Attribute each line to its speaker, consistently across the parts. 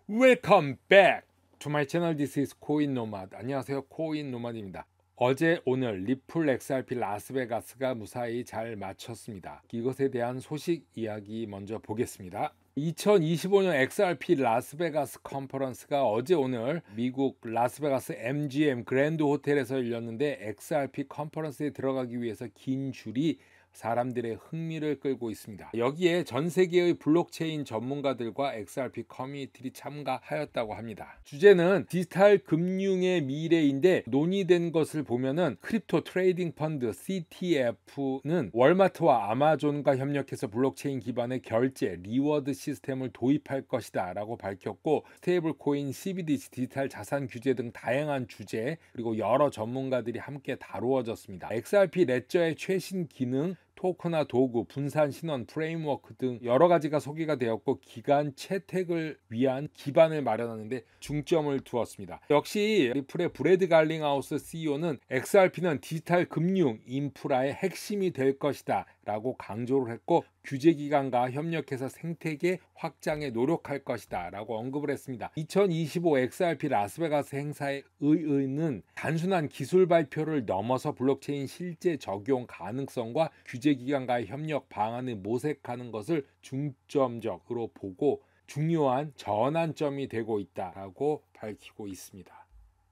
Speaker 1: Welcome back to my channel. This is 코인 노마드. 안녕하세요, 코인 노마드입니다. 어제 오늘 리플 XRP 라스베가스가 무사히 잘 마쳤습니다. 이것에 대한 소식 이야기 먼저 보겠습니다. 2025년 XRP 라스베가스 컨퍼런스가 어제 오늘 미국 라스베가스 MGM 그랜드 호텔에서 열렸는데, XRP 컨퍼런스에 들어가기 위해서 긴 줄이 사람들의 흥미를 끌고 있습니다. 여기에 전 세계의 블록체인 전문가들과 XRP 커뮤니티들이 참가하였다고 합니다. 주제는 디지털 금융의 미래인데, 논의된 것을 보면은 크립토 트레이딩 펀드 CTF는 월마트와 아마존과 협력해서 블록체인 기반의 결제 리워드 시스템을 도입할 것이다 라고 밝혔고, 스테이블 코인, CBDC, 디지털 자산 규제 등 다양한 주제, 그리고 여러 전문가들이 함께 다루어졌습니다. XRP 레저의 최신 기능, 토크나 도구, 분산 신원, 프레임워크 등 여러 가지가 소개가 되었고, 기간 채택을 위한 기반을 마련하는데 중점을 두었습니다. 역시 리플의 브래드 갈링하우스 CEO는 XRP는 디지털 금융 인프라의 핵심이 될 것이다 라고 강조를 했고, 규제기관과 협력해서 생태계 확장에 노력할 것이다 라고 언급을 했습니다. 2025 XRP 라스베가스 행사의 의의는 단순한 기술 발표를 넘어서 블록체인 실제 적용 가능성과 규제기관과의 협력 방안을 모색하는 것을 중점적으로 보고 중요한 전환점이 되고 있다라고 밝히고 있습니다.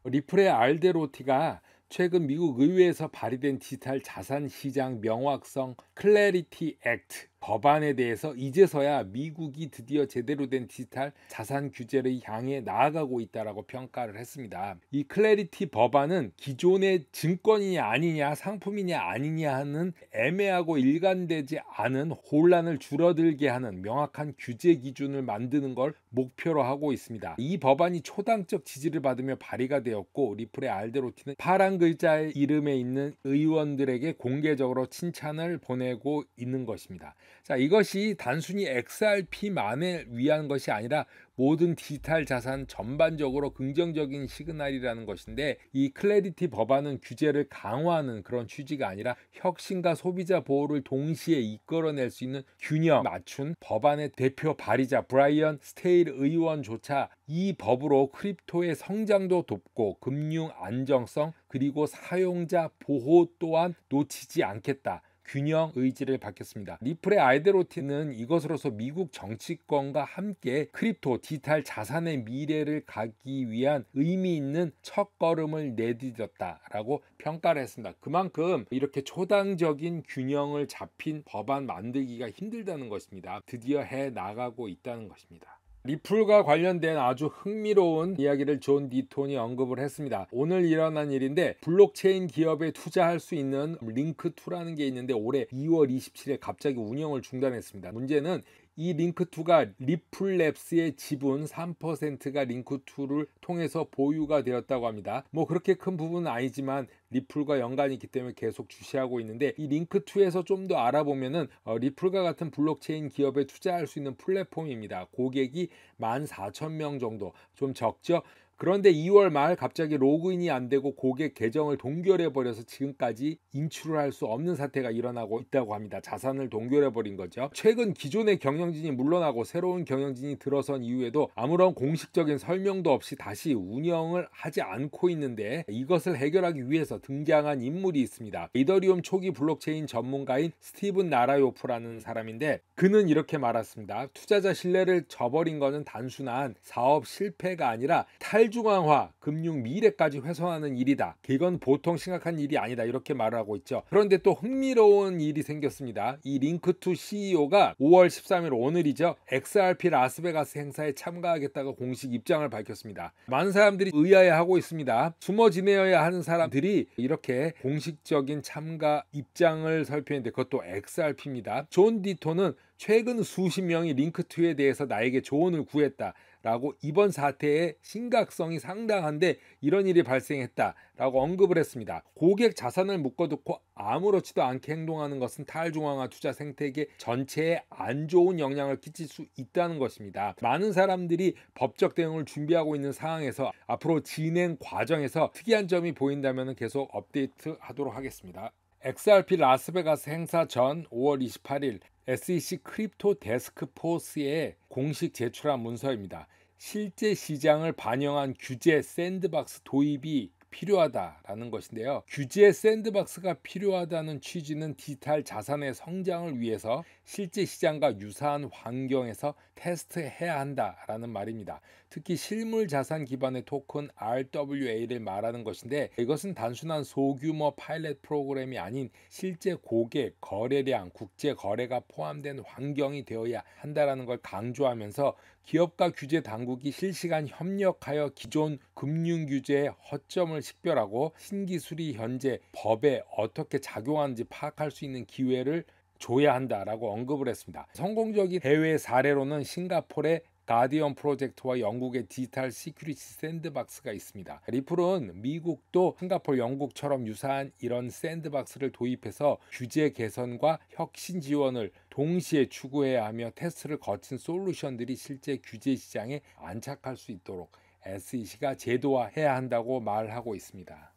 Speaker 1: 리플의 알데로티가 최근 미국 의회에서 발의된 디지털 자산 시장 명확성 클래리티 액트 법안에 대해서 이제서야 미국이 드디어 제대로 된 디지털 자산 규제를 향해 나아가고 있다라고 평가를 했습니다. 이 클래리티 법안은 기존의 증권이냐 아니냐, 상품이냐 아니냐 하는 애매하고 일관되지 않은 혼란을 줄어들게 하는 명확한 규제 기준을 만드는 걸 목표로 하고 있습니다. 이 법안이 초당적 지지를 받으며 발의가 되었고, 리플의 알데로티는 파란 글자의 이름에 있는 의원들에게 공개적으로 칭찬을 보내고 있는 것입니다. 자, 이것이 단순히 XRP만을 위한 것이 아니라 모든 디지털 자산 전반적으로 긍정적인 시그널이라는 것인데, 이 클래리티 법안은 규제를 강화하는 그런 취지가 아니라 혁신과 소비자 보호를 동시에 이끌어낼 수 있는 균형 맞춘 법안의 대표 발의자 브라이언 스테일 의원조차 이 법으로 크립토의 성장도 돕고 금융 안정성 그리고 사용자 보호 또한 놓치지 않겠다, 균형 의지를 밝혔습니다. 리플의 알데로티는 이것으로서 미국 정치권과 함께 크립토 디지털 자산의 미래를 가기 위한 의미 있는 첫걸음을 내디뎠다라고 평가를 했습니다. 그만큼 이렇게 초당적인 균형을 잡힌 법안 만들기가 힘들다는 것입니다. 드디어 해 나가고 있다는 것입니다. 리플과 관련된 아주 흥미로운 이야기를 존 디톤이 언급을 했습니다. 오늘 일어난 일인데, 블록체인 기업에 투자할 수 있는 링크2라는 게 있는데 올해 2월 27일에 갑자기 운영을 중단했습니다. 문제는 이 링크2가 리플랩스의 지분 3%가 링크2를 통해서 보유가 되었다고 합니다. 뭐 그렇게 큰 부분은 아니지만 리플과 연관이 있기 때문에 계속 주시하고 있는데, 이 링크2에서 좀 더 알아보면은 리플과 같은 블록체인 기업에 투자할 수 있는 플랫폼입니다. 고객이 14,000명 정도, 좀 적죠? 그런데 2월 말 갑자기 로그인이 안 되고 고객 계정을 동결해 버려서 지금까지 인출을 할 수 없는 사태가 일어나고 있다고 합니다. 자산을 동결해 버린 거죠. 최근 기존의 경영진이 물러나고 새로운 경영진이 들어선 이후에도 아무런 공식적인 설명도 없이 다시 운영을 하지 않고 있는데, 이것을 해결하기 위해서 등장한 인물이 있습니다. 이더리움 초기 블록체인 전문가인 스티븐 나라요프라는 사람인데, 그는 이렇게 말했습니다. 투자자 신뢰를 저버린 것은 단순한 사업 실패가 아니라 탈중앙화 금융 미래까지 훼손하는 일이다. 이건 보통 심각한 일이 아니다, 이렇게 말을 하고 있죠. 그런데 또 흥미로운 일이 생겼습니다. 이 링크2 CEO가 5월 13일 오늘이죠, XRP 라스베가스 행사에 참가하겠다고 공식 입장을 밝혔습니다. 많은 사람들이 의아해하고 있습니다. 숨어 지내어야 하는 사람들이 이렇게 공식적인 참가 입장을 살펴는데, 그것도 XRP입니다. 존 디톤은 최근 수십 명이 링크2에 대해서 나에게 조언을 구했다 라고, 이번 사태의 심각성이 상당한데 이런 일이 발생했다라고 언급을 했습니다. 고객 자산을 묶어두고 아무렇지도 않게 행동하는 것은 탈중앙화 투자 생태계 전체에 안 좋은 영향을 끼칠 수 있다는 것입니다. 많은 사람들이 법적 대응을 준비하고 있는 상황에서 앞으로 진행 과정에서 특이한 점이 보인다면 계속 업데이트 하도록 하겠습니다. XRP 라스베가스 행사 전 5월 28일 SEC 크립토 데스크 포스에 공식 제출한 문서입니다. 실제 시장을 반영한 규제 샌드박스 도입이 필요하다라는 것인데요. 규제 샌드박스가 필요하다는 취지는 디지털 자산의 성장을 위해서 실제 시장과 유사한 환경에서 테스트해야 한다라는 말입니다. 특히 실물 자산 기반의 토큰 RWA를 말하는 것인데, 이것은 단순한 소규모 파일럿 프로그램이 아닌 실제 고객, 거래량, 국제 거래가 포함된 환경이 되어야 한다라는 걸 강조하면서 기업과 규제 당국이 실시간 협력하여 기존 금융 규제의 허점을 식별하고 신기술이 현재 법에 어떻게 작용하는지 파악할 수 있는 기회를 줘야 한다라고 언급을 했습니다. 성공적인 해외 사례로는 싱가포르의 가디언 프로젝트와 영국의 디지털 시큐리티 샌드박스가 있습니다. 리플은 미국도 싱가포르, 영국처럼 유사한 이런 샌드박스를 도입해서 규제 개선과 혁신 지원을 동시에 추구해야 하며 테스트를 거친 솔루션들이 실제 규제 시장에 안착할 수 있도록 SEC가 제도화해야 한다고 말하고 있습니다.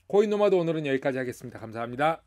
Speaker 1: 코인노마드 오늘은 여기까지 하겠습니다. 감사합니다.